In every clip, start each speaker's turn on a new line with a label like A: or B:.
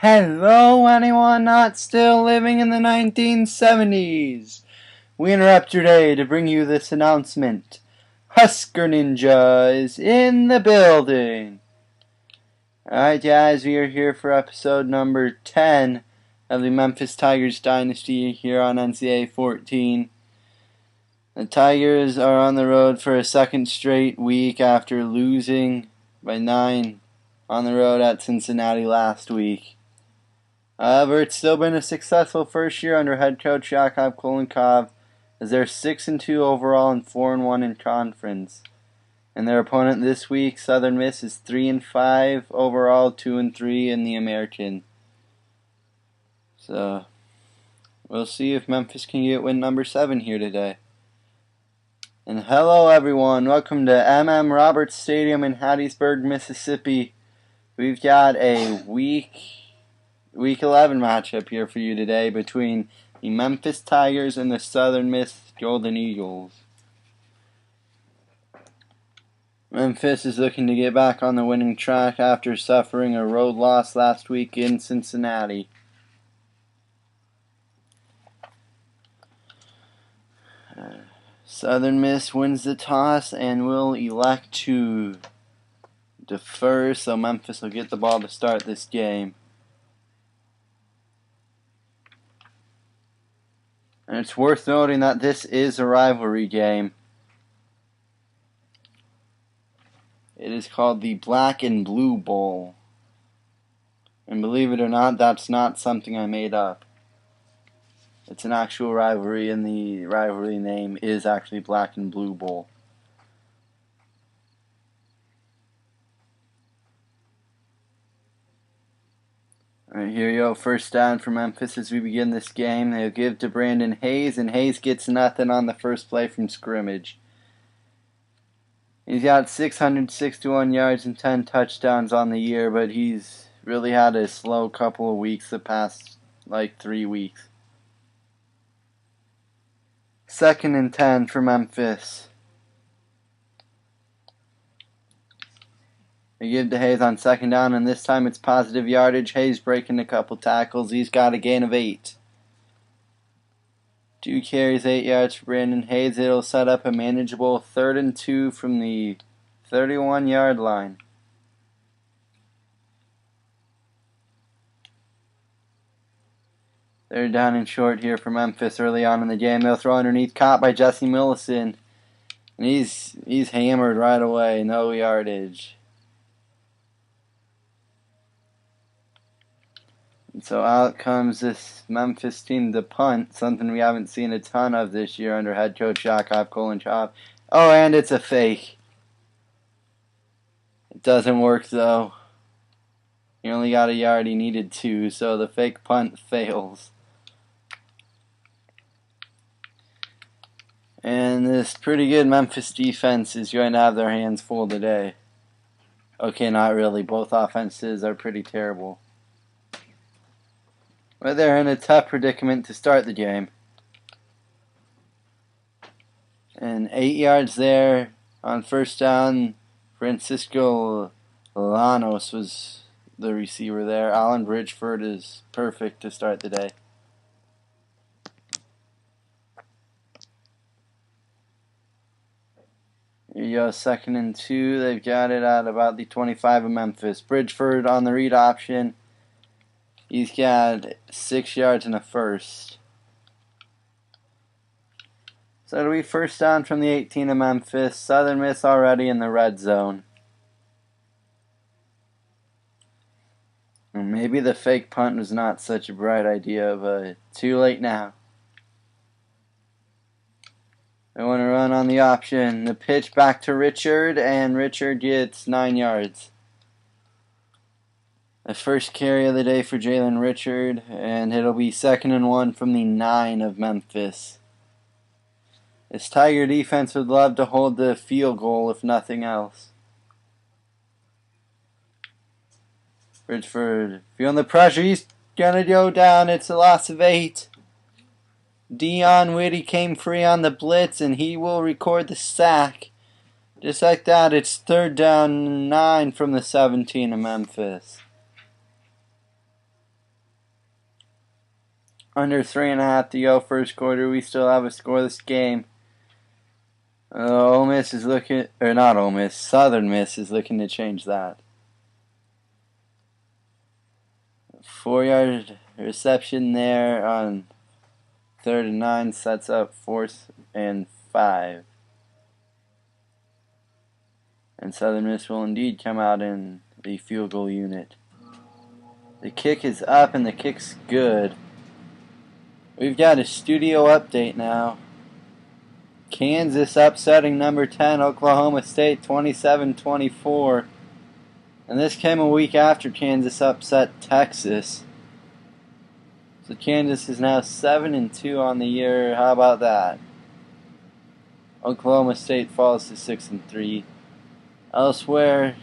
A: Hello, anyone not still living in the 1970s. We interrupt your day to bring you this announcement. Husker Ninja is in the building. Alright guys, we are here for episode number 10 of the Memphis Tigers Dynasty here on NCAA 14. The Tigers are on the road for a second straight week after losing by 9 on the road at Cincinnati last week. However, it's still been a successful first year under head coach Yakov Kolenkov, as they're 6-2 overall and 4-1 in conference. And their opponent this week, Southern Miss, is 3-5 overall, 2-3 in the American. So we'll see if Memphis can get win number 7 here today. And hello everyone, welcome to M.M. Roberts Stadium in Hattiesburg, Mississippi. We've got a Week 11 matchup here for you today between the Memphis Tigers and the Southern Miss Golden Eagles. Memphis is looking to get back on the winning track after suffering a road loss last week in Cincinnati. Southern Miss wins the toss and will elect to defer, so Memphis will get the ball to start this game. And it's worth noting that this is a rivalry game. It is called the Black and Blue Bowl. And believe it or not, that's not something I made up. It's an actual rivalry, and the rivalry name is actually Black and Blue Bowl. Alright, here you go. First down for Memphis as we begin this game. They'll give to Brandon Hayes, and Hayes gets nothing on the first play from scrimmage. He's got 661 yards and 10 touchdowns on the year, but he's really had a slow couple of weeks the past, 3 weeks. 2nd and 10 for Memphis. They give to Hayes on 2nd down, and this time it's positive yardage. Hayes breaking a couple tackles. He's got a gain of 8. 2 carries, 8 yards for Brandon Hayes. It'll set up a manageable 3rd and 2 from the 31-yard line. They're down and short here for Memphis early on in the game. They'll throw underneath, caught by Jesse Millison. And he's hammered right away. No yardage. And so out comes this Memphis team to punt, something we haven't seen a ton of this year under head coach Yakov Kolenkov. Oh, and it's a fake. It doesn't work though. He only got a yard, he needed 2, so the fake punt fails. And this pretty good Memphis defense is going to have their hands full today. Okay, not really. Both offenses are pretty terrible. But they're in a tough predicament to start the game. And 8 yards there on first down. Francisco Lanos was the receiver there. Alan Bridgeford is perfect to start the day. Here you go, 2nd and 2. They've got it at about the 25 of Memphis. Bridgeford on the read option. He's got 6 yards and a first. So it'll be first down from the 18 of Memphis. Southern Miss already in the red zone. And maybe the fake punt was not such a bright idea, but too late now. They want to run on the option. The pitch back to Richard, and Richard gets 9 yards. The first carry of the day for Jalen Richard, and it'll be 2nd and 1 from the 9 of Memphis. This Tiger defense would love to hold the field goal if nothing else. Bridgeford feeling the pressure. He's going to go down. It's a loss of 8. Dion Whitty came free on the blitz, and he will record the sack. Just like that, it's 3rd down 9 from the 17 of Memphis. Under 3.5 to go first quarter. We still have a scoreless game. Ole Miss is looking, or not Ole Miss, Southern Miss is looking to change that. 4-yard reception there on 3rd and 9 sets up 4th and 5. And Southern Miss will indeed come out in the field goal unit. The kick is up and the kick's good. We've got a studio update now. Kansas upsetting number 10 Oklahoma State 27-24. And this came a week after Kansas upset Texas. So Kansas is now 7-2 on the year. How about that? Oklahoma State falls to 6-3. Elsewhere,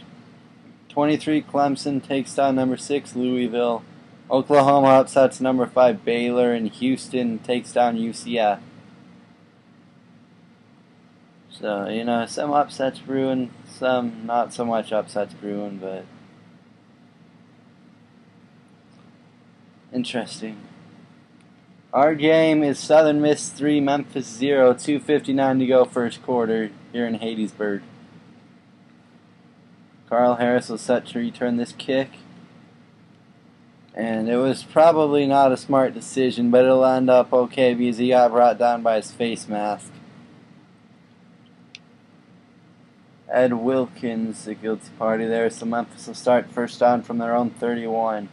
A: 23 Clemson takes down number 6 Louisville. Oklahoma upsets number 5 Baylor, and Houston takes down UCF. So, some upsets brewing, some not so much upsets brewing, but interesting. Our game is Southern Miss 3, Memphis 0, 2:59 to go first quarter here in Hattiesburg. Carl Harris will set to return this kick. And it was probably not a smart decision, but it'll end up okay because he got brought down by his face mask. Ed Wilkins, the guilty party there, so Memphis will start first down from their own 31.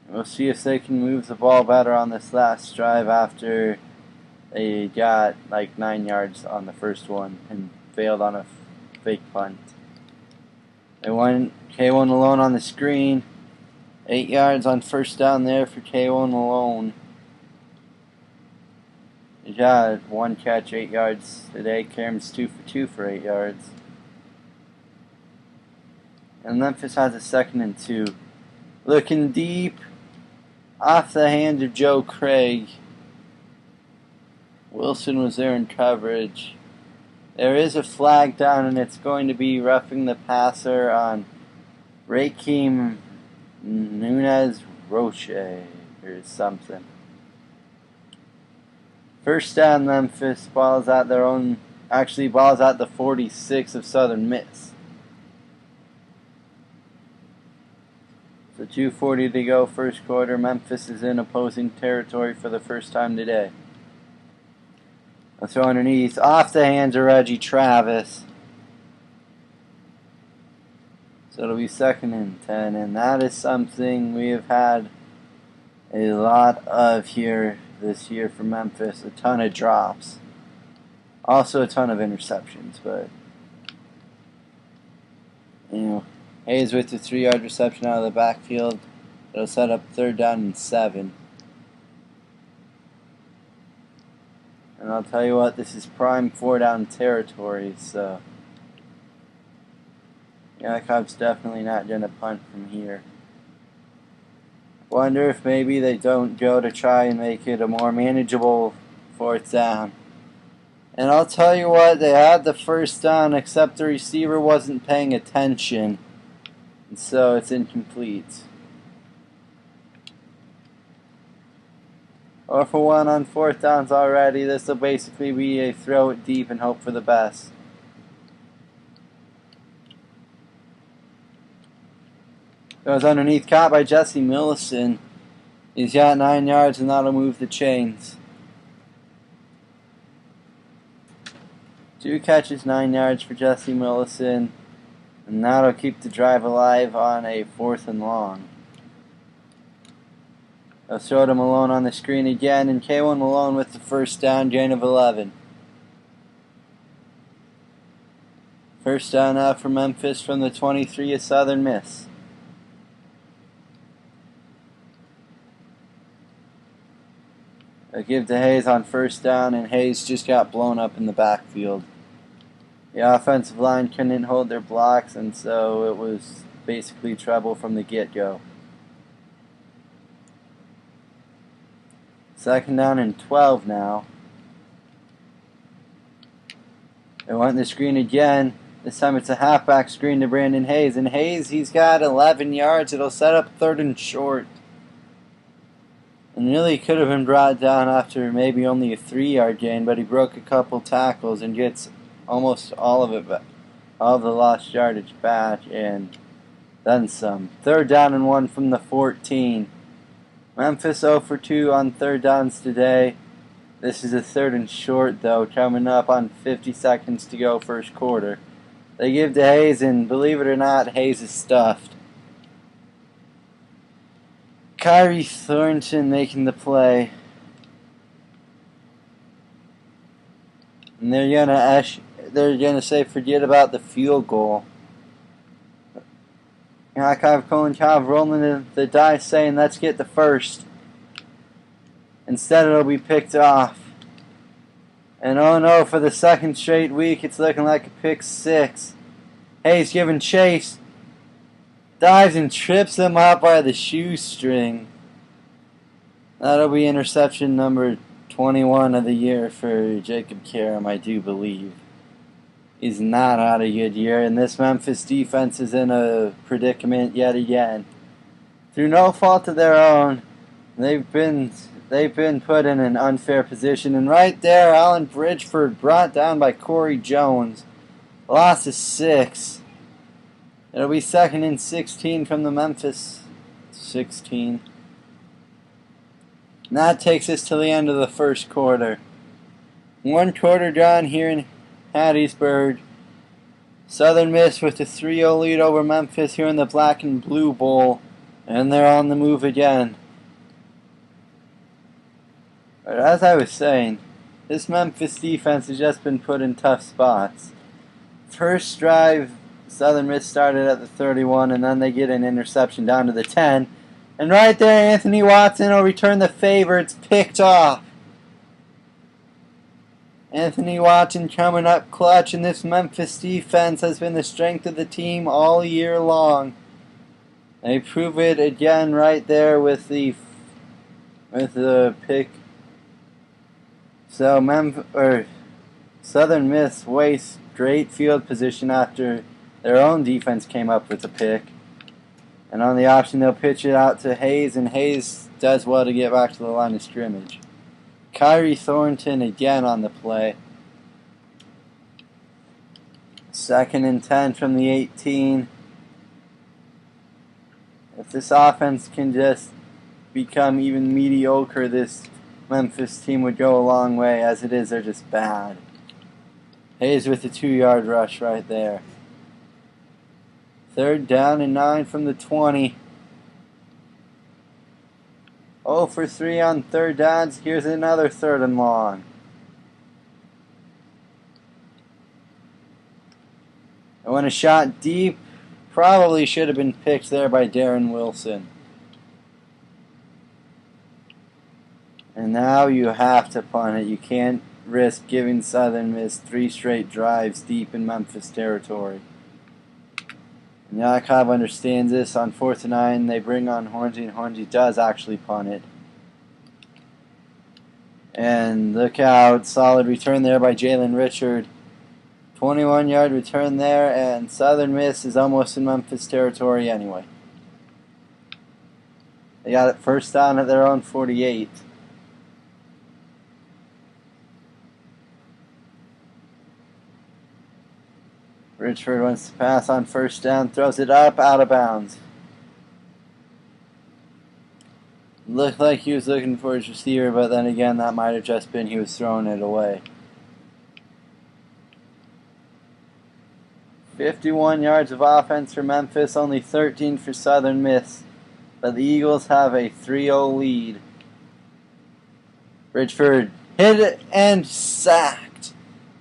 A: We'll see if they can move the ball better on this last drive after they got like 9 yards on the first one and failed on a fake punt. They won K1 Malone on the screen. 8 yards on first down there for K1 Malone. He got 1 catch, 8 yards today. Karam's 2 for 2 for 8 yards. And Memphis has a 2nd and 2. Looking deep. Off the hands of Joe Craig. Wilson was there in coverage. There is a flag down, and it's going to be roughing the passer on Rakeem Nunez Roche or something. First down, Memphis. Ball's at their own. Actually, ball's at the 46 of Southern Miss. So 2:40 to go first quarter. Memphis is in opposing territory for the first time today. A throw underneath, off the hands of Reggie Travis. So it'll be 2nd and 10, and that is something we have had a lot of here this year for Memphis. A ton of drops. Also a ton of interceptions, but Hayes with the 3-yard reception out of the backfield. It'll set up 3rd down and 7. And I'll tell you what, this is prime 4-down territory, so Yakup's definitely not going to punt from here. Wonder if maybe they don't go to try and make it a more manageable 4th down. And I'll tell you what, they had the 1st down, except the receiver wasn't paying attention. And so it's incomplete. 0 for 1 on 4th downs already. This will basically be a throw it deep and hope for the best. Goes underneath, caught by Jesse Millison. He's got 9 yards, and that'll move the chains. 2 catches, 9 yards for Jesse Millison. And that'll keep the drive alive on a 4th and long. They'll throw to Malone on the screen again, and K1 Malone with the 1st down, gain of 11. 1st down now for Memphis from the 23 of Southern Miss. They'll give to Hayes on 1st down, and Hayes just got blown up in the backfield. The offensive line couldn't hold their blocks, and so it was basically trouble from the get-go. 2nd down and 12 now. They want the screen again. This time it's a halfback screen to Brandon Hayes. And Hayes, he's got 11 yards. It'll set up 3rd and short. and really could have been brought down after maybe only a 3-yard gain, but he broke a couple tackles and gets almost all of it back, all of the lost yardage back, and then some. 3rd down and 1 from the 14. Memphis 0 for 2 on 3rd downs today. This is a 3rd and short, though, coming up on 50 seconds to go, 1st quarter. They give to Hayes, and believe it or not, Hayes is stuffed. Kyrie Thornton making the play. And they're gonna say forget about the field goal. Yakov Kolenkov rolling the dice, saying let's get the first. Instead, it'll be picked off. And oh no, for the 2nd straight week, it's looking like a pick 6. Hayes giving chase. Dives and trips him up by the shoestring. That'll be interception number 21 of the year for Jacob Karam, I do believe. He's not had a good year, and this Memphis defense is in a predicament yet again. Through no fault of their own, they've been put in an unfair position. And right there, Alan Bridgeford brought down by Corey Jones. Loss of 6. It'll be 2nd and 16 from the Memphis 16. And that takes us to the end of the 1st quarter. 1 quarter gone here in Hattiesburg. Southern Miss with a 3-0 lead over Memphis here in the Black and Blue Bowl. And they're on the move again. But as I was saying, this Memphis defense has just been put in tough spots. First drive, Southern Miss started at the 31, and then they get an interception down to the 10. And right there, Anthony Watson will return the favor. It's picked off. Anthony Watson coming up clutch, and this Memphis defense has been the strength of the team all year long. They prove it again right there with the pick. So Southern Miss wastes great field position after their own defense came up with a pick. And on the option, they'll pitch it out to Hayes, and Hayes does well to get back to the line of scrimmage. Kyrie Thornton again on the play. 2nd and 10 from the 18. If this offense can just become even mediocre, this Memphis team would go a long way. As it is, they're just bad. Hayes with a 2-yard rush right there. 3rd down and 9 from the 20. 0 for 3 on 3rd downs. Here's another 3rd and long. And when a shot deep, probably should have been picked there by Darren Wilson. And now you have to punt it. You can't risk giving Southern Miss 3 straight drives deep in Memphis territory. And Yakov understands this. On 4th and 9, they bring on Hornsey, and Hornsey does actually punt it. And look out, solid return there by Jalen Richard. 21-yard return there, and Southern Miss is almost in Memphis territory anyway. They got it 1st down at their own 48. Richford wants to pass on 1st down, throws it up, out of bounds. Looked like he was looking for his receiver, but then again, that might have just been he was throwing it away. 51 yards of offense for Memphis, only 13 for Southern Miss. But the Eagles have a 3-0 lead. Bridgeford hit it and sacked.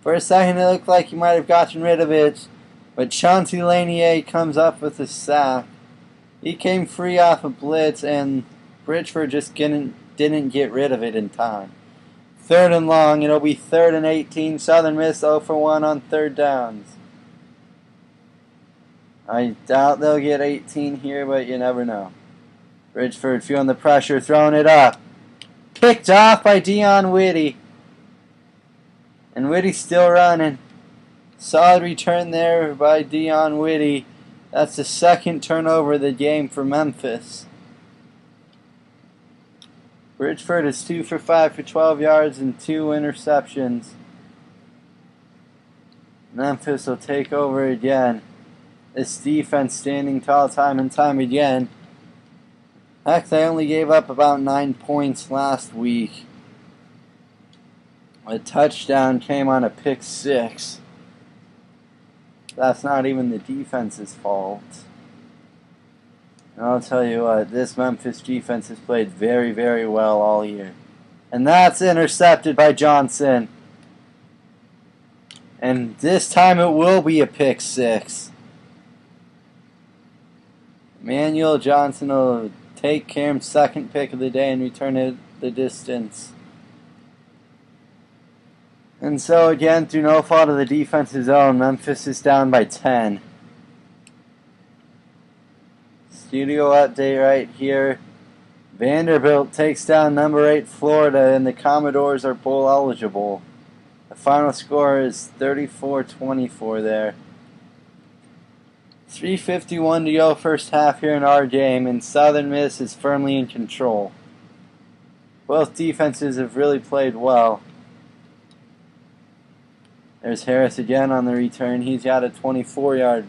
A: For a second, it looked like he might have gotten rid of it, but Chauncey Lanier comes up with a sack. He came free off a blitz, and Bridgeford just didn't get rid of it in time. 3rd and long, it'll be 3rd and 18. Southern Miss 0 for 1 on 3rd downs. I doubt they'll get 18 here, but you never know. Bridgeford feeling the pressure, throwing it up. Picked off by Dion Whitty. And Whitty's still running. Solid return there by Dion Whitty. That's the 2nd turnover of the game for Memphis. Bridgeford is 2 for 5 for 12 yards and 2 interceptions. Memphis will take over again. This defense standing tall time and time again. Heck, they only gave up about 9 points last week. A touchdown came on a pick six. That's not even the defense's fault. And I'll tell you what, this Memphis defense has played very, very well all year. And that's intercepted by Johnson. And this time it will be a pick six. Emmanuel Johnson will take Cam's second pick of the day and return it the distance. And so again, through no fault of the defense's own, Memphis is down by 10. Studio update right here. Vanderbilt takes down number 8 Florida, and the Commodores are bowl eligible. The final score is 34-24 there. 3:51 to go first half here in our game, and Southern Miss is firmly in control. Both defenses have really played well. There's Harris again on the return. He's got a 24-yard.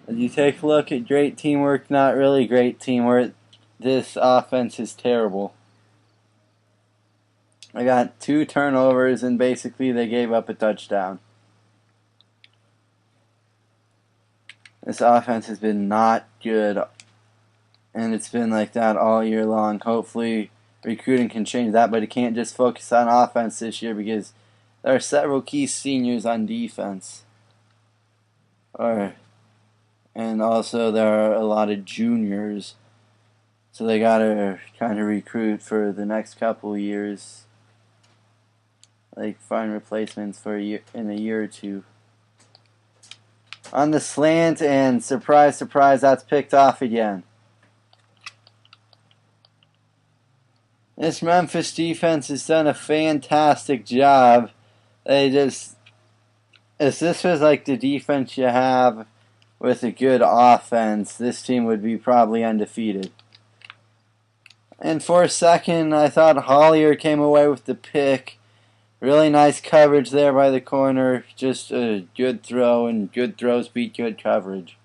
A: As you take a look at great teamwork, not really great teamwork, this offense is terrible. I got 2 turnovers, and basically they gave up a touchdown. This offense has been not good, and it's been like that all year long. Hopefully recruiting can change that, but it can't just focus on offense this year because there are several key seniors on defense. And also there are a lot of juniors, so they got to kind of recruit for the next couple of years. Like find replacements for in a year or two. On the slant, and surprise, surprise, that's picked off again. This Memphis defense has done a fantastic job. If this was like the defense you have with a good offense, this team would be probably undefeated. And for a second, I thought Hollier came away with the pick. Really nice coverage there by the corner. Just a good throw, and good throws beat good coverage.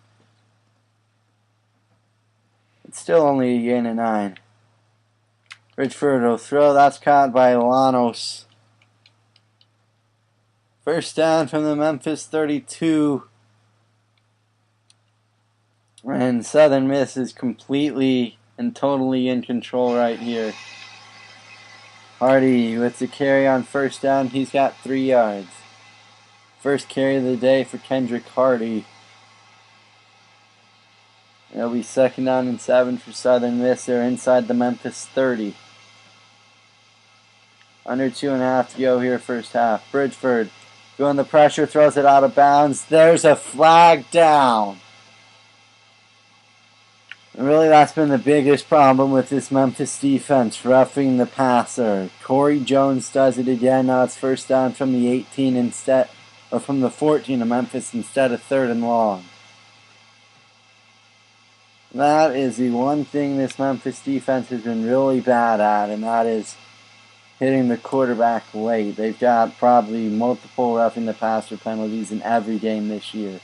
A: It's still only a gain of 9. Bridgeford will throw. That's caught by Lanos. First down from the Memphis 32. And Southern Miss is completely and totally in control right here. Hardy with the carry on first down. He's got 3 yards. First carry of the day for Kendrick Hardy. It'll be 2nd down and 7 for Southern Miss. They're inside the Memphis 30. Under 2.5 to go here first half. Bridgeford doing the pressure, throws it out of bounds. There's a flag down. And really, that's been the biggest problem with this Memphis defense, roughing the passer. Corey Jones does it again. Now it's first down from the 18 instead, or from the 14 of Memphis instead of 3rd and long. That is the one thing this Memphis defense has been really bad at, and that is hitting the quarterback late. They've got probably multiple roughing the passer penalties in every game this year.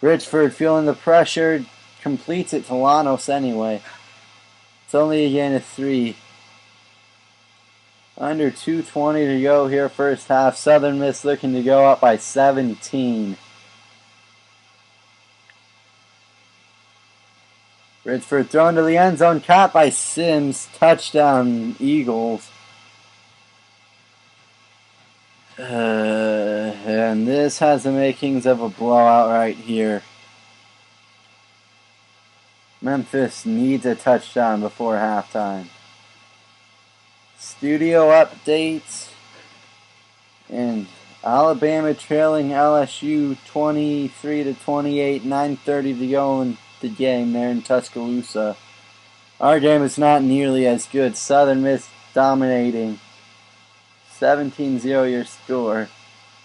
A: Bridgeford feeling the pressure, completes it to Lanos anyway. It's only a gain of 3. Under 2:20 to go here first half. Southern Miss looking to go up by 17. Bridgeford thrown to the end zone, caught by Sims. Touchdown, Eagles. And this has the makings of a blowout right here. Memphis needs a touchdown before halftime. Studio updates. And Alabama trailing LSU 23-28, 9:30 to go in the game there in Tuscaloosa. Our game is not nearly as good. Southern Miss dominating. 17-0 your score.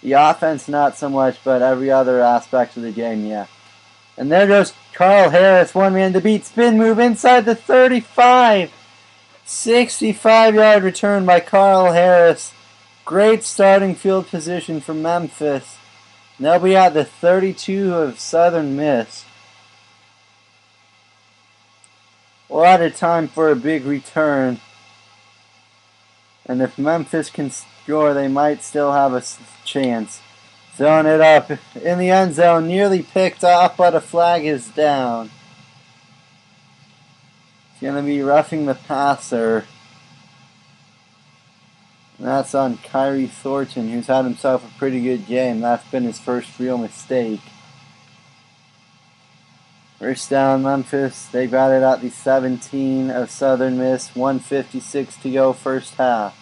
A: The offense not so much, but every other aspect of the game, yeah. And there goes Carl Harris, one man to beat, spin move inside the 35. 65-yard return by Carl Harris. Great starting field position for Memphis. They'll be at the 32 of Southern Miss. What a time for a big return. And if Memphis can score, they might still have a chance. Zone it up in the end zone. Nearly picked off, but a flag is down. It's going to be roughing the passer. And that's on Kyrie Thornton, who's had himself a pretty good game. That's been his first real mistake. First down, Memphis. They got it at the 17 of Southern Miss. 1:56 to go, first half.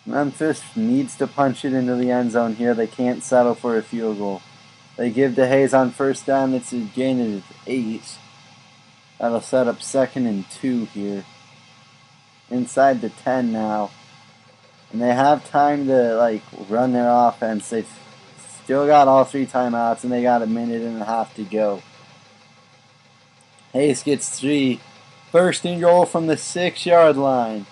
A: Memphis needs to punch it into the end zone here. They can't settle for a field goal. They give to Hayes on first down. It's a gain of 8. That'll set up 2nd and 2 here. Inside the 10 now. And they have time to run their offense. They've still got all 3 timeouts, and they got a minute and a half to go. Hayes gets 3. First and goal from the 6-yard line.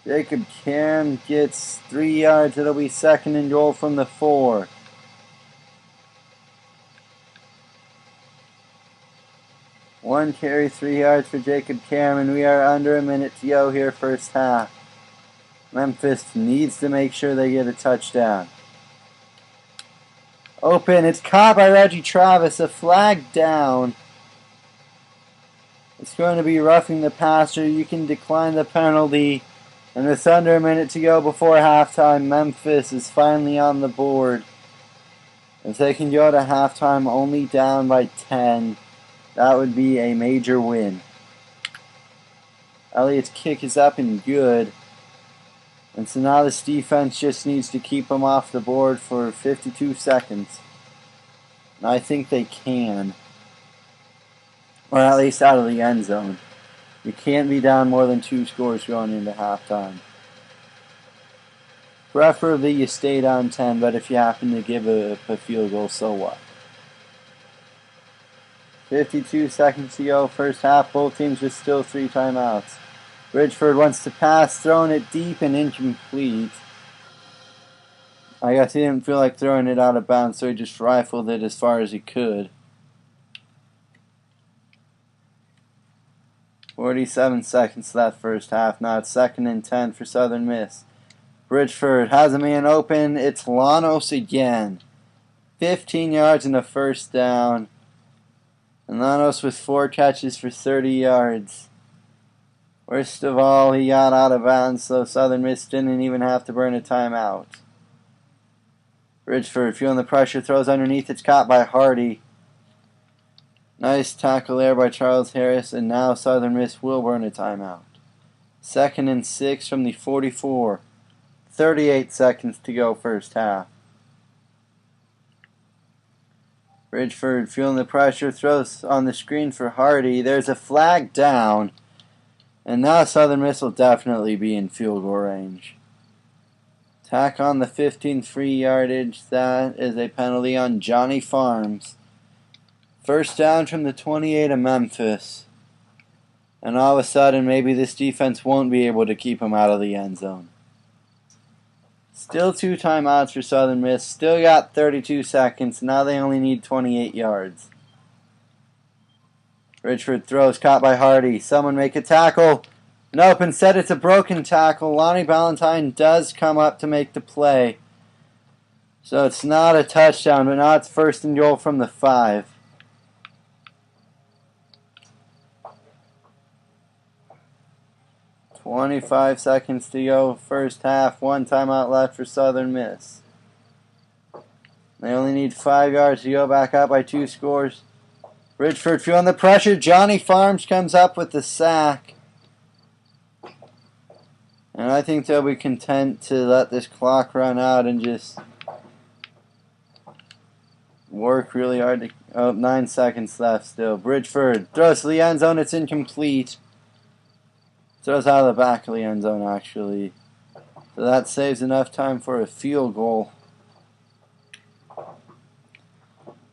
A: Jacob Cairn gets 3 yards. It'll be 2nd and goal from the 4. One carry, 3 yards for Jacob Cameron. We are under a minute to go here, first half. Memphis needs to make sure they get a touchdown. Open. It's caught by Reggie Travis. A flag down. It's going to be roughing the passer. You can decline the penalty. And with under a minute to go before halftime, Memphis is finally on the board. If they can go to halftime only down by 10, that would be a major win. Elliott's kick is up and good. And so now this defense just needs to keep them off the board for 52 seconds. And I think they can. Or at least out of the end zone. You can't be down more than 2 scores going into halftime. Preferably you stay down 10, but if you happen to give a field goal, so what? 52 seconds to go, first half. Both teams with still 3 timeouts. Bridgeford wants to pass, throwing it deep and incomplete. I guess he didn't feel like throwing it out of bounds, so he just rifled it as far as he could. 47 seconds to that first half. Now it's 2nd and 10 for Southern Miss. Bridgeford has a man open. It's Lanos again. 15 yards and a first down. And Lanos with 4 catches for 30 yards. Worst of all, he got out of bounds, so Southern Miss didn't even have to burn a timeout. Bridgeford feeling the pressure, throws underneath. It's caught by Hardy. Nice tackle there by Charles Harris, and now Southern Miss will burn a timeout. 2nd and 6 from the 44. 38 seconds to go, first half. Bridgeford feeling the pressure, throws on the screen for Hardy. There's a flag down, and now Southern Miss will definitely be in field goal range. Tack on the 15 free yardage. That is a penalty on Johnny Farms. First down from the 28 of Memphis. And all of a sudden, maybe this defense won't be able to keep him out of the end zone. Still 2 timeouts for Southern Miss. Still got 32 seconds. Now they only need 28 yards. Bridgeford throws, caught by Hardy. Someone make a tackle. Nope, instead it's a broken tackle. Lonnie Ballantyne does come up to make the play. So it's not a touchdown, but now it's 1st and goal from the 5. "25 seconds to go, first half. 1 timeout left for Southern Miss. They only need 5 yards to go back up by 2 scores. Bridgeford feeling the pressure. Johnny Farms comes up with the sack. And I think they'll be content to let this clock run out and just work really hard to... 9 seconds left still. Bridgeford throws to the end zone. It's incomplete. Throws out of the back of the end zone, actually. So that saves enough time for a field goal.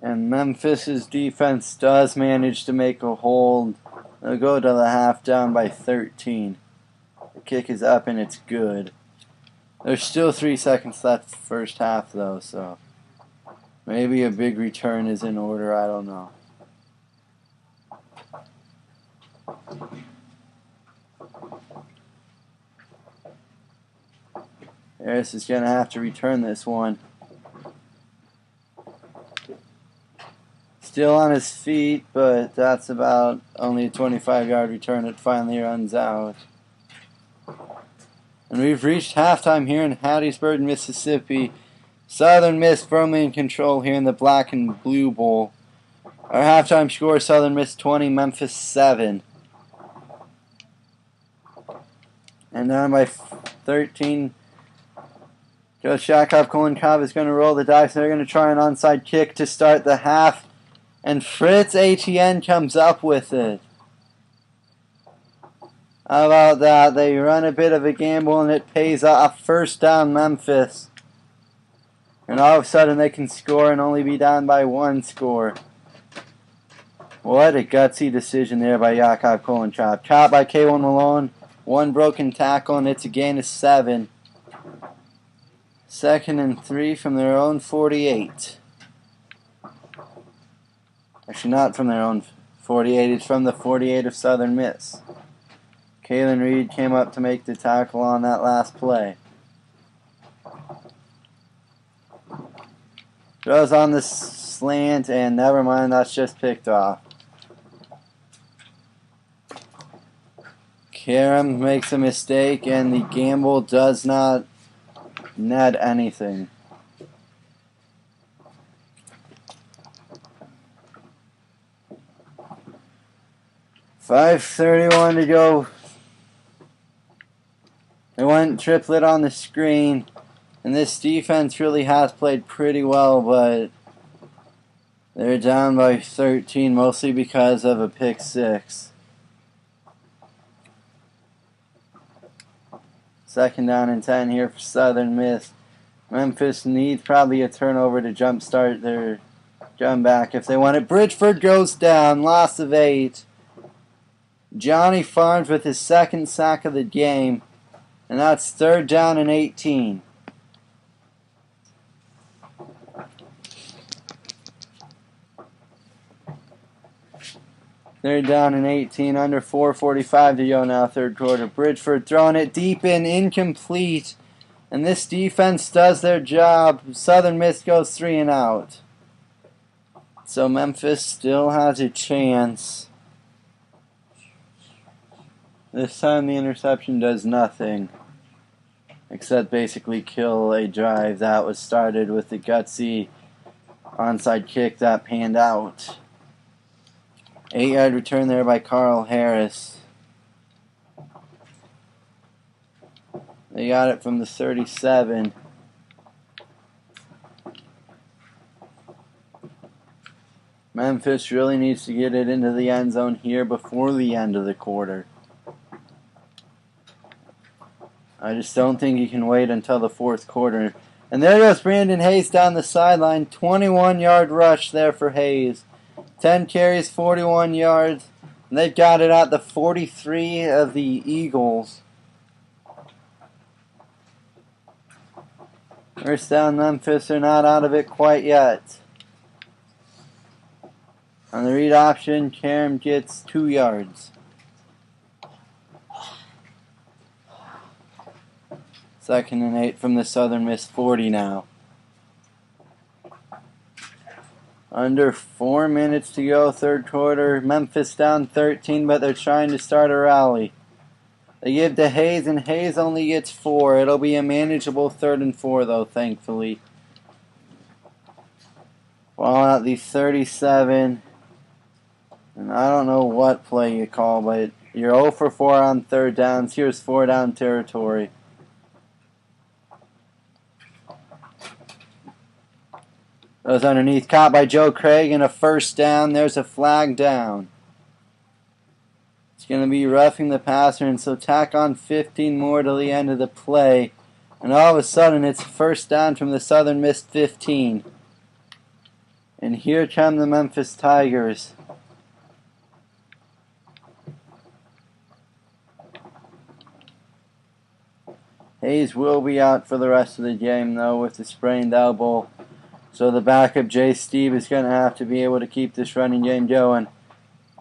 A: And Memphis's defense does manage to make a hold. They'll go to the half down by 13. The kick is up and it's good. There's still 3 seconds left first half though, so maybe a big return is in order, I don't know. Harris is going to have to return this one. Still on his feet, but that's about only a 25-yard return. It finally runs out. And we've reached halftime here in Hattiesburg, Mississippi. Southern Miss firmly in control here in the Black and Blue Bowl. Our halftime score, Southern Miss 20, Memphis 7. And down by 13. Coach Yakov Kolenkov is going to roll the dice. They're going to try an onside kick to start the half. And Fritz Etienne comes up with it. How about that? They run a bit of a gamble and it pays off. First down, Memphis. And all of a sudden they can score and only be down by 1 score. What a gutsy decision there by Yakov Kolenkov. Caught by K1 Malone. 1 broken tackle and it's a gain of 7. 2nd and 3 from their own 48. Actually, not from their own 48. It's from the 48 of Southern Miss. Kalen Reed came up to make the tackle on that last play. Goes on the slant, and never mind, that's just picked off. Karam makes a mistake, and the gamble does not net anything. .5:31 to go. They went triplet on the screen, and this defense really has played pretty well, but they're down by 13, mostly because of a pick 6. 2nd down and 10 here for Southern Miss. Memphis needs probably a turnover to jumpstart their comeback if they want it. Bridgeford goes down, loss of 8. Johnny Farms with his 2nd sack of the game, and that's 3rd down and 18. They're down in 18, under 4:45 to go now, 3rd quarter. Bridgeford throwing it deep in, incomplete. And this defense does their job. Southern Miss goes 3 and out. So Memphis still has a chance. This time the interception does nothing, except basically kill a drive that was started with the gutsy onside kick that panned out. 8-yard return there by Carl Harris. They got it from the 37. Memphis really needs to get it into the end zone here before the end of the quarter. I just don't think you can wait until the 4th quarter. And there goes Brandon Hayes down the sideline. 21-yard rush there for Hayes. 10 carries, 41 yards. And they've got it at the 43 of the Eagles. First down, Memphis. They're not out of it quite yet. On the read option, Karam gets 2 yards. 2nd and 8 from the Southern Miss 40 now. Under 4 minutes to go, 3rd quarter. Memphis down 13, but they're trying to start a rally. They give to Hayes, and Hayes only gets 4. It'll be a manageable 3rd and 4, though, thankfully. Ball at the 37. And I don't know what play you call, but you're 0 for 4 on 3rd downs. Here's 4 down territory. Goes underneath, caught by Joe Craig, and a 1st down. There's a flag down. It's going to be roughing the passer, and so tack on 15 more to the end of the play. And all of a sudden, it's 1st down from the Southern Miss 15. And here come the Memphis Tigers. Hayes will be out for the rest of the game, though, with the sprained elbow. So the backup, Jay Steve, is going to have to be able to keep this running game going.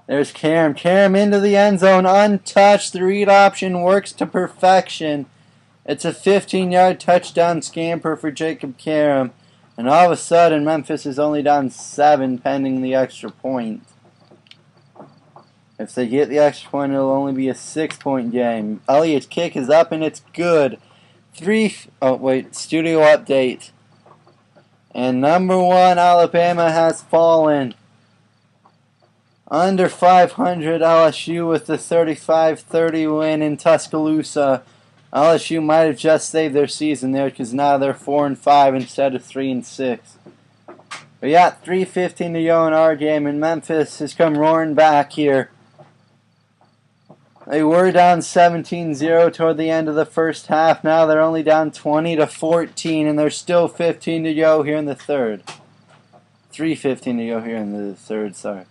A: There's Karam. Karam into the end zone, untouched. The read option works to perfection. It's a 15-yard touchdown scamper for Jacob Karam. And all of a sudden, Memphis is only down 7 pending the extra point. If they get the extra point, it'll only be a 6-point game. Elliott's kick is up and it's good. Studio update. And number 1, Alabama has fallen. Under 500, LSU with the 35-30 win in Tuscaloosa. LSU might have just saved their season there because now they're 4-5 instead of 3-6. But yeah, 3:15 to go in our game, and Memphis has come roaring back here. They were down 17-0 toward the end of the first half. Now they're only down 20-14, and there's still 15 to go here in the third. 3:15 to go here in the third, sorry.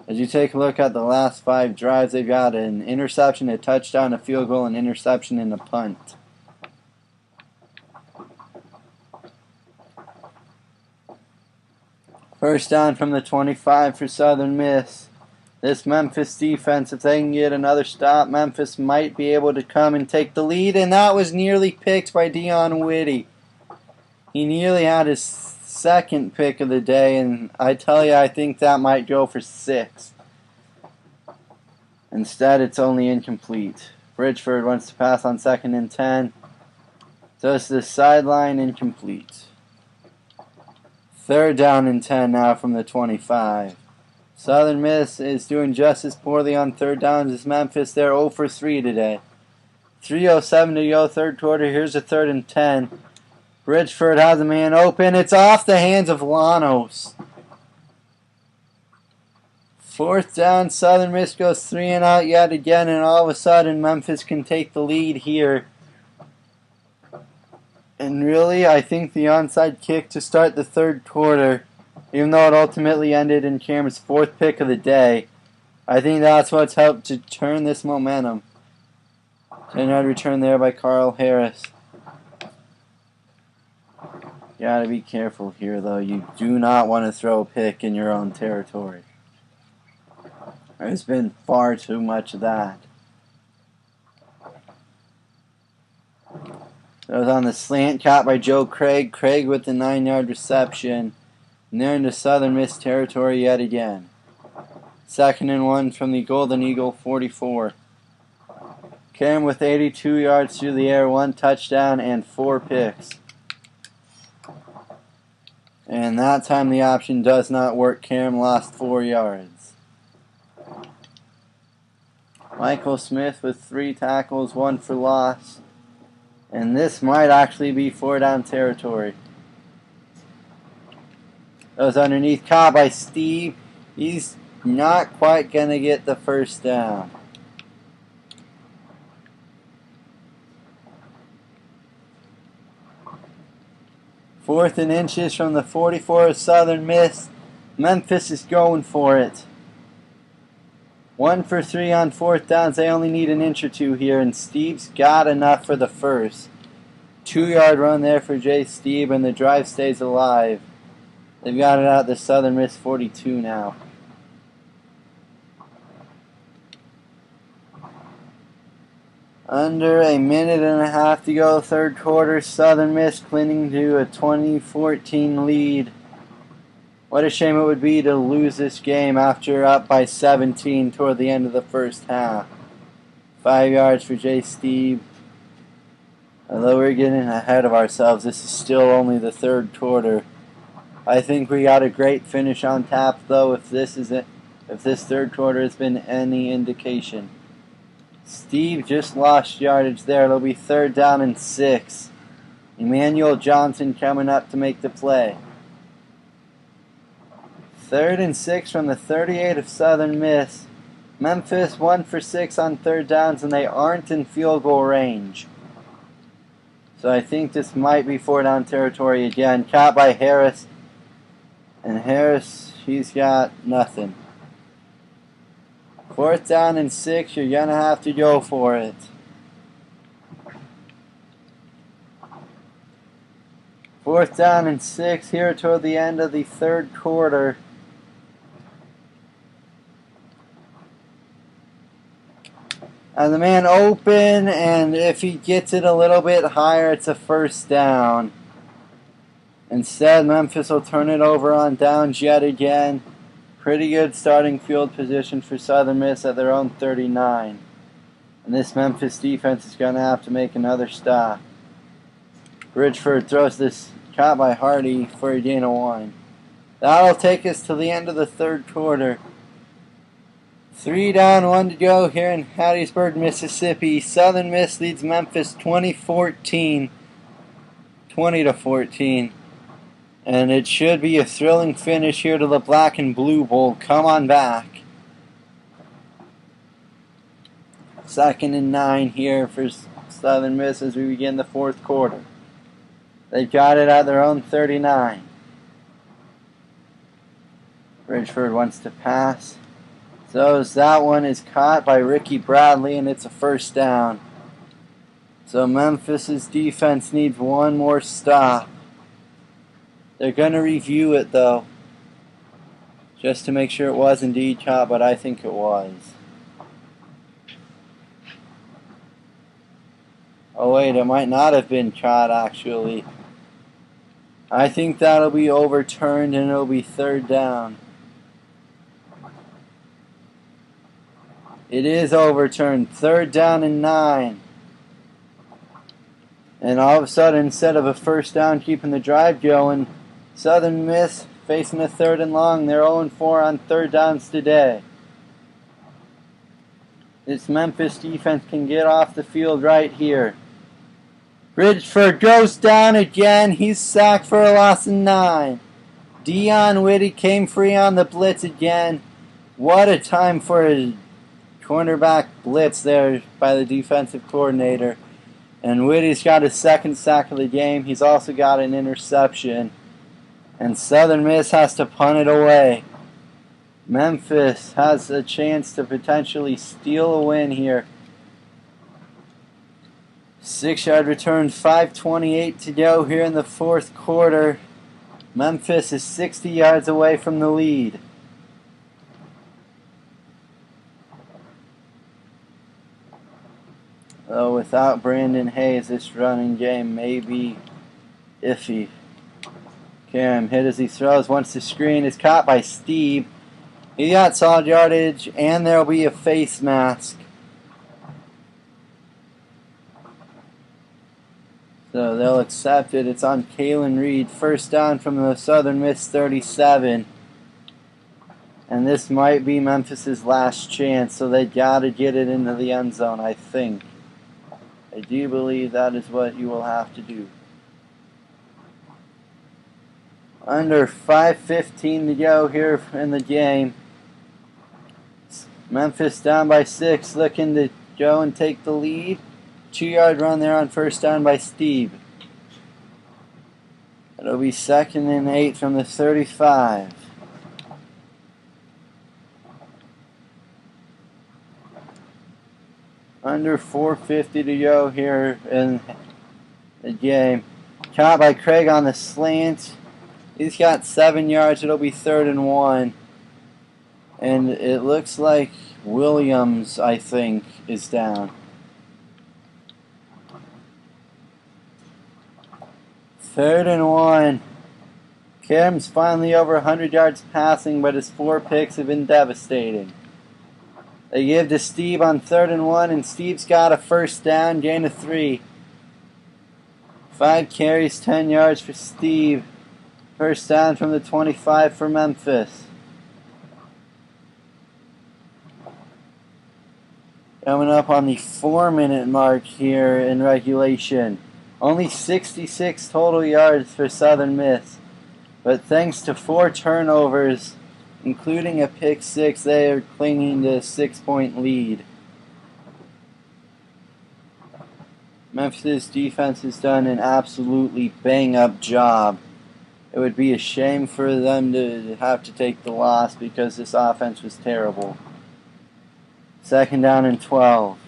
A: As you take a look at the last 5 drives, they've got an interception, a touchdown, a field goal, an interception, and a punt. First down from the 25 for Southern Miss. This Memphis defense, if they can get another stop, Memphis might be able to come and take the lead, and that was nearly picked by Dion Whitty. He nearly had his second pick of the day, and I tell you, I think that might go for 6. Instead, it's only incomplete. Bridgeford wants to pass on 2nd and 10. Just the sideline, incomplete. 3rd down and 10 now from the 25. Southern Miss is doing just as poorly on 3rd downs as Memphis. They're 0 for 3 today. 3:07 to go, 3rd quarter. Here's a 3rd and 10. Bridgeford has a man open. It's off the hands of Lanos. 4th down, Southern Miss goes 3 and out yet again, and all of a sudden Memphis can take the lead here. And really, I think the onside kick to start the 3rd quarter, even though it ultimately ended in Cameron's 4th pick of the day, I think that's what's helped to turn this momentum. 10-yard return there by Carl Harris. Gotta be careful here, though. You do not want to throw a pick in your own territory. There's been far too much of that. That was on the slant caught by Joe Craig. Craig with the 9-yard reception. And they're into Southern Miss territory yet again. 2nd and 1 from the Golden Eagle 44. Cam with 82 yards through the air, 1 touchdown and 4 picks. And that time the option does not work. Cam lost 4 yards. Michael Smith with 3 tackles, 1 for loss. And this might actually be 4-down territory. Goes underneath, caught by Steve. He's not quite going to get the 1st down. Fourth and inches from the 44 of Southern Miss. Memphis is going for it. 1 for 3 on 4th downs. They only need an inch or 2 here, and Steve's got enough for the 1st. 2-yard run there for Jay Steve, and the drive stays alive. They've got it out the Southern Miss 42 now. Under a minute and a half to go, 3rd quarter. Southern Miss clinging to a 20-14 lead. What a shame it would be to lose this game after up by 17 toward the end of the first half. 5 yards for Jay Steve. Although we're getting ahead of ourselves, this is still only the 3rd quarter. I think we got a great finish on tap, though, if this 3rd quarter has been any indication. Steve just lost yardage there. It'll be 3rd down and 6. Emmanuel Johnson coming up to make the play. 3rd and 6 from the 38 of Southern Miss. Memphis 1 for 6 on 3rd downs, and they aren't in field goal range. So I think this might be 4-down territory again. Caught by Harris. And Harris, he's got nothing. 4th down and 6, you're going to have to go for it. Fourth down and 6 here toward the end of the 3rd quarter. And the man open, and if he gets it a little bit higher, it's a 1st down. Instead, Memphis will turn it over on downs yet again. Pretty good starting field position for Southern Miss at their own 39. And this Memphis defense is going to have to make another stop. Bridgeford throws this, caught by Hardy for a gain of 1. That'll take us to the end of the 3rd quarter. 3 down, 1 to go here in Hattiesburg, Mississippi. Southern Miss leads Memphis 20-14. And it should be a thrilling finish here to the Black and Blue Bowl. Come on back. 2nd and 9 here for Southern Miss as we begin the 4th quarter. They got it at their own 39. Bridgeford wants to pass. So that one is caught by Ricky Bradley, and it's a 1st down. So Memphis's defense needs one more stop. They're going to review it, though, just to make sure it was indeed caught, but I think it was. Oh, wait, it might not have been caught, actually. I think that'll be overturned, and it'll be 3rd down. It is overturned. 3rd down and 9. And all of a sudden, instead of a 1st down keeping the drive going, Southern Miss facing a 3rd and long. They're 0-4 on 3rd downs today. This Memphis defense can get off the field right here. Bridgeford goes down again. He's sacked for a loss of 9. Dion Whitty came free on the blitz again. What a time for a cornerback blitz there by the defensive coordinator. And Whitty's got his 2nd sack of the game. He's also got an interception. And Southern Miss has to punt it away. Memphis has a chance to potentially steal a win here. 6-yard return, 5:28 to go here in the 4th quarter. Memphis is 60 yards away from the lead. Though without Brandon Hayes, this running game may be iffy. Karam hit as he throws. Once the screen is caught by Steve. He got solid yardage, and there will be a face mask. So they'll accept it. It's on Kalen Reed. 1st down from the Southern Miss 37. And this might be Memphis's last chance, so they got to get it into the end zone, I think. I do believe that is what you will have to do. Under 5:15 to go here in the game. Memphis down by 6, looking to go and take the lead. 2-yard run there on 1st down by Steve. It'll be 2nd and 8 from the 35. Under 4:50 to go here in the game. Caught by Craig on the slant. He's got 7 yards. It'll be 3rd and 1. And it looks like Williams, I think, is down. 3rd and 1. Karam's finally over 100 yards passing, but his 4 picks have been devastating. They give to Steve on 3rd and 1, and Steve's got a 1st down, gain of 3. 5 carries, 10 yards for Steve. 1st down from the 25 for Memphis. Coming up on the 4-minute mark here in regulation. Only 66 total yards for Southern Miss. But thanks to 4 turnovers, including a pick 6, they are clinging to a 6-point lead. Memphis' defense has done an absolutely bang-up job it would be a shame for them to have to take the loss because this offense was terrible. 2nd down and 12.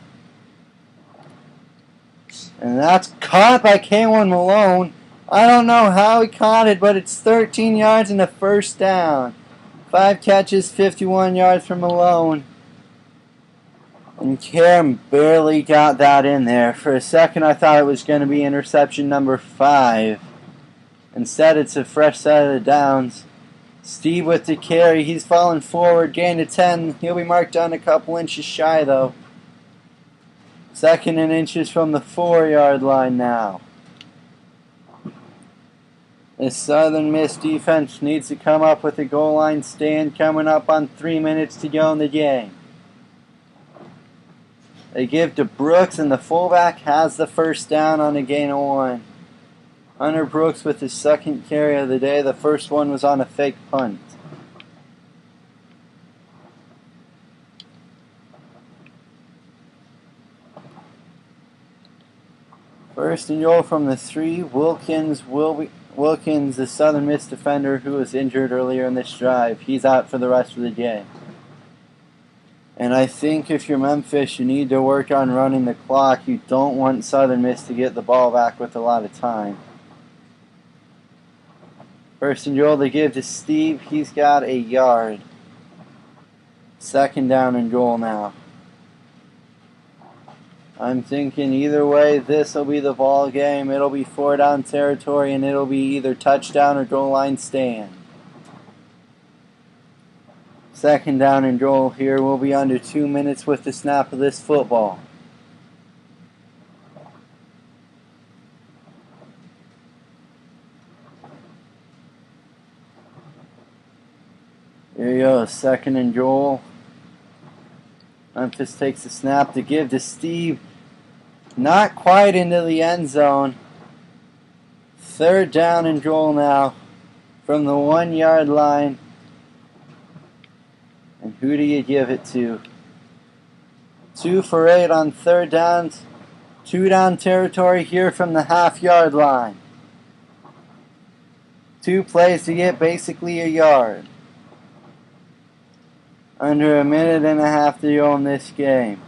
A: And that's caught by K1 Malone. I don't know how he caught it, but it's 13 yards and a 1st down. 5 catches, 51 yards from Malone. And Karam barely got that in there. For a second, I thought it was going to be interception number 5. Instead, it's a fresh set of downs. Steve with the carry. He's falling forward. Gain to 10. He'll be marked down a couple inches shy, though. 2nd and inches from the 4-yard line now. The Southern Miss defense needs to come up with a goal line stand coming up on 3 minutes to go in the game. They give to Brooks, and the fullback has the 1st down on a gain of 1. Hunter Brooks with his 2nd carry of the day. The first one was on a fake punt. First and goal from the 3. Wilkins, the Southern Miss defender who was injured earlier in this drive. He's out for the rest of the game. And I think if you're Memphis, you need to work on running the clock. You don't want Southern Miss to get the ball back with a lot of time. First and goal they give to Steve. He's got a yard. 2nd down and goal now. I'm thinking either way, this will be the ball game. It'll be 4-down territory, and it'll be either touchdown or goal line stand. 2nd down and goal here. We'll be under 2 minutes with the snap of this football. Here you go, 2nd and goal. Memphis takes the snap to give to Steve. Not quite into the end zone. 3rd down and goal now from the 1-yard line. And who do you give it to? 2 for 8 on 3rd downs. 2-down territory here from the half-yard line. 2 plays to get basically a yard. Under a minute and a half to go in this game.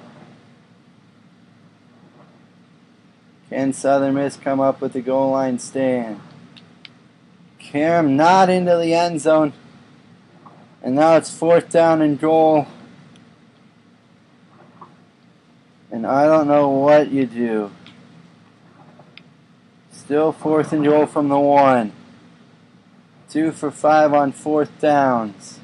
A: Can Southern Miss come up with the goal line stand? Karam not into the end zone. And now it's 4th down and goal. And I don't know what you do. Still 4th and goal from the 1. 2 for 5 on 4th downs.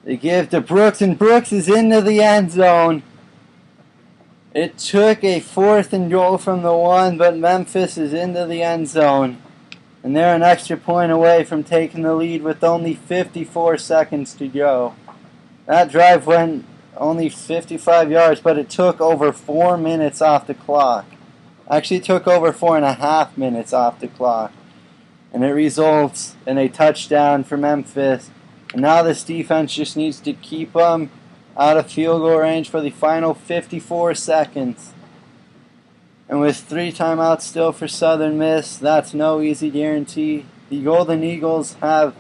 A: They give to Brooks, and Brooks is into the end zone. It took a 4th and goal from the 1, but Memphis is into the end zone. And they're an extra point away from taking the lead with only 54 seconds to go. That drive went only 55 yards, but it took over 4 minutes off the clock. Actually, it took over 4.5 minutes off the clock. And it results in a touchdown for Memphis. And now this defense just needs to keep them out of field goal range for the final 54 seconds. And with 3 timeouts still for Southern Miss, that's no easy guarantee. The Golden Eagles have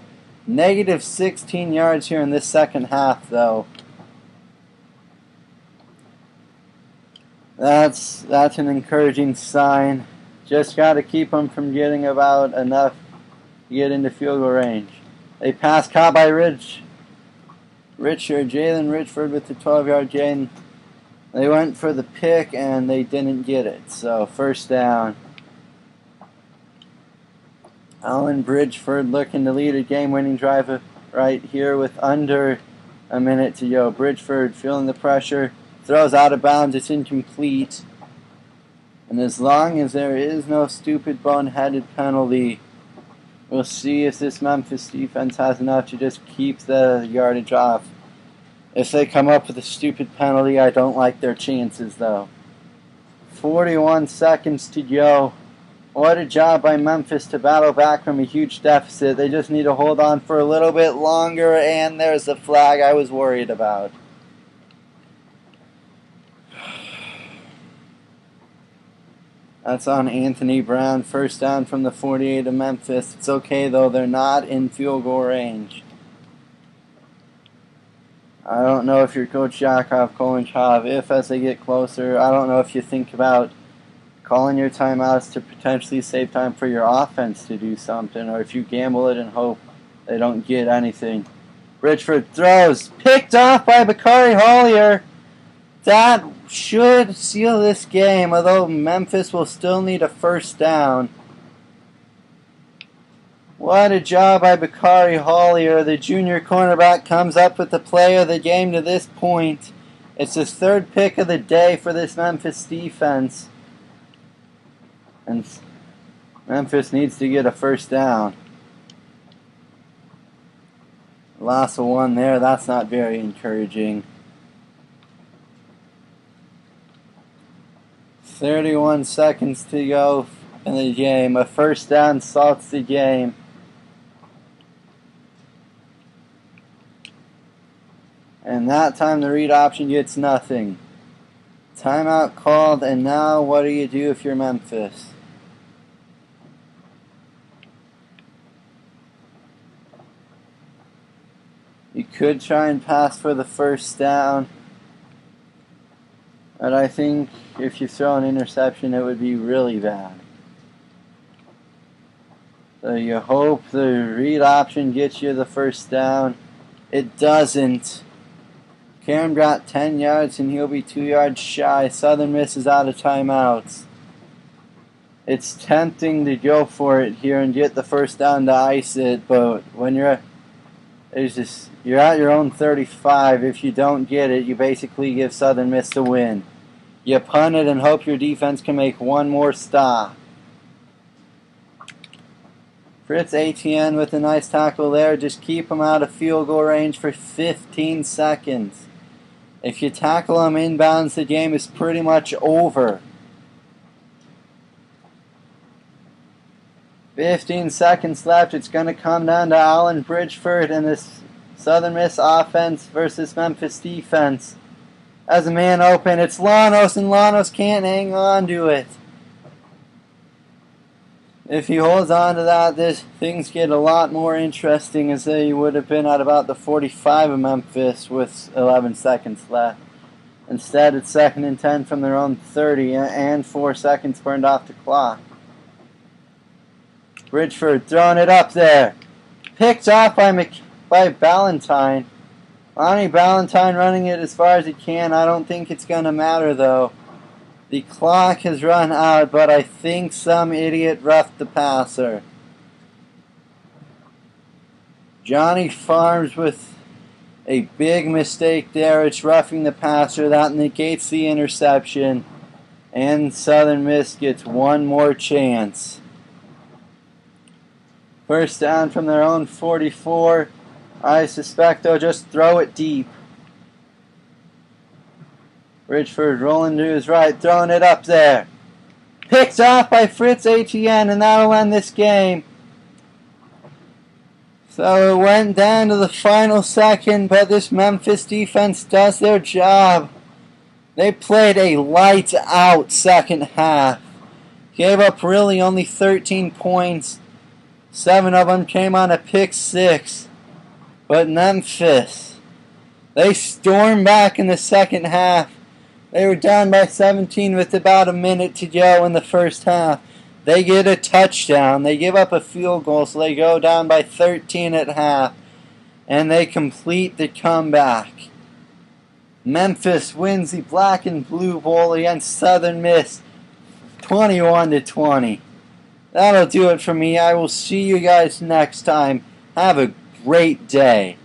A: negative 16 yards here in this second half, though. That's an encouraging sign. Just got to keep them from getting about enough to get into field goal range. A pass caught by Jalen Richford with the 12-yard gain. They went for the pick and they didn't get it. So 1st down. Alan Bridgeford looking to lead a game-winning drive right here with under a minute to go. Bridgeford feeling the pressure. Throws out of bounds. It's incomplete. And as long as there is no stupid boneheaded penalty, we'll see if this Memphis defense has enough to just keep the yardage off. If they come up with a stupid penalty, I don't like their chances, though. 41 seconds to go. What a job by Memphis to battle back from a huge deficit. They just need to hold on for a little bit longer, and there's the flag I was worried about. That's on Anthony Brown. First down from the 48 of Memphis. It's okay, though. They're not in field goal range. I don't know if you're Coach Yakov, Kolenchov, if as they get closer, I don't know if you think about calling your timeouts to potentially save time for your offense to do something, or if you gamble it and hope they don't get anything. Bridgeford throws. Picked off by Bakari Hollier. That should seal this game, although Memphis will still need a first down. What a job by Bakari Hollier. The junior cornerback comes up with the play of the game to this point. It's his third pick of the day for this Memphis defense. And Memphis needs to get a first down. Loss of one there. That's not very encouraging. 31 seconds to go in the game. A first down salts the game. And that time the read option gets nothing. Timeout called, and now what do you do if you're Memphis? You could try and pass for the first down. But I think if you throw an interception, it would be really bad. So you hope the read option gets you the first down. It doesn't. Karam got 10 yards and he'll be 2 yards shy. Southern Miss is out of timeouts. It's tempting to go for it here and get the first down to ice it, but when you're at your own 35. If you don't get it, you basically give Southern Miss the win. You punt it and hope your defense can make one more stop. Fritz Etienne with a nice tackle there. Just keep him out of field goal range for 15 seconds. If you tackle him inbounds, the game is pretty much over. 15 seconds left. It's going to come down to Allen Bridgeford and this Southern Miss offense versus Memphis defense. As a man open, it's Llanos, and Llanos can't hang on to it. If he holds on to that, things get a lot more interesting, as they would have been at about the 45 of Memphis with 11 seconds left. Instead, it's 2nd and 10 from their own 30 and 4 seconds burned off the clock. Bridgeford throwing it up there. Picked off by Ballantyne. Lonnie Ballantyne running it as far as he can. I don't think it's going to matter, though. The clock has run out, but I think some idiot roughed the passer. Johnny Farms with a big mistake there. It's roughing the passer. That negates the interception. And Southern Miss gets one more chance. First down from their own 44. I suspect they'll just throw it deep. Bridgeford rolling to his right, throwing it up there. Picked off by Fritz Etienne, and that'll end this game. So it went down to the final second, but this Memphis defense does their job. They played a lights-out second half. Gave up really only 13 points. 7 of them came on a pick 6. But Memphis, they stormed back in the second half. They were down by 17 with about a minute to go in the first half. They get a touchdown. They give up a field goal, so they go down by 13 at half. And they complete the comeback. Memphis wins the Black and Blue Bowl against Southern Miss 21-20. That'll do it for me. I will see you guys next time. Have a great day.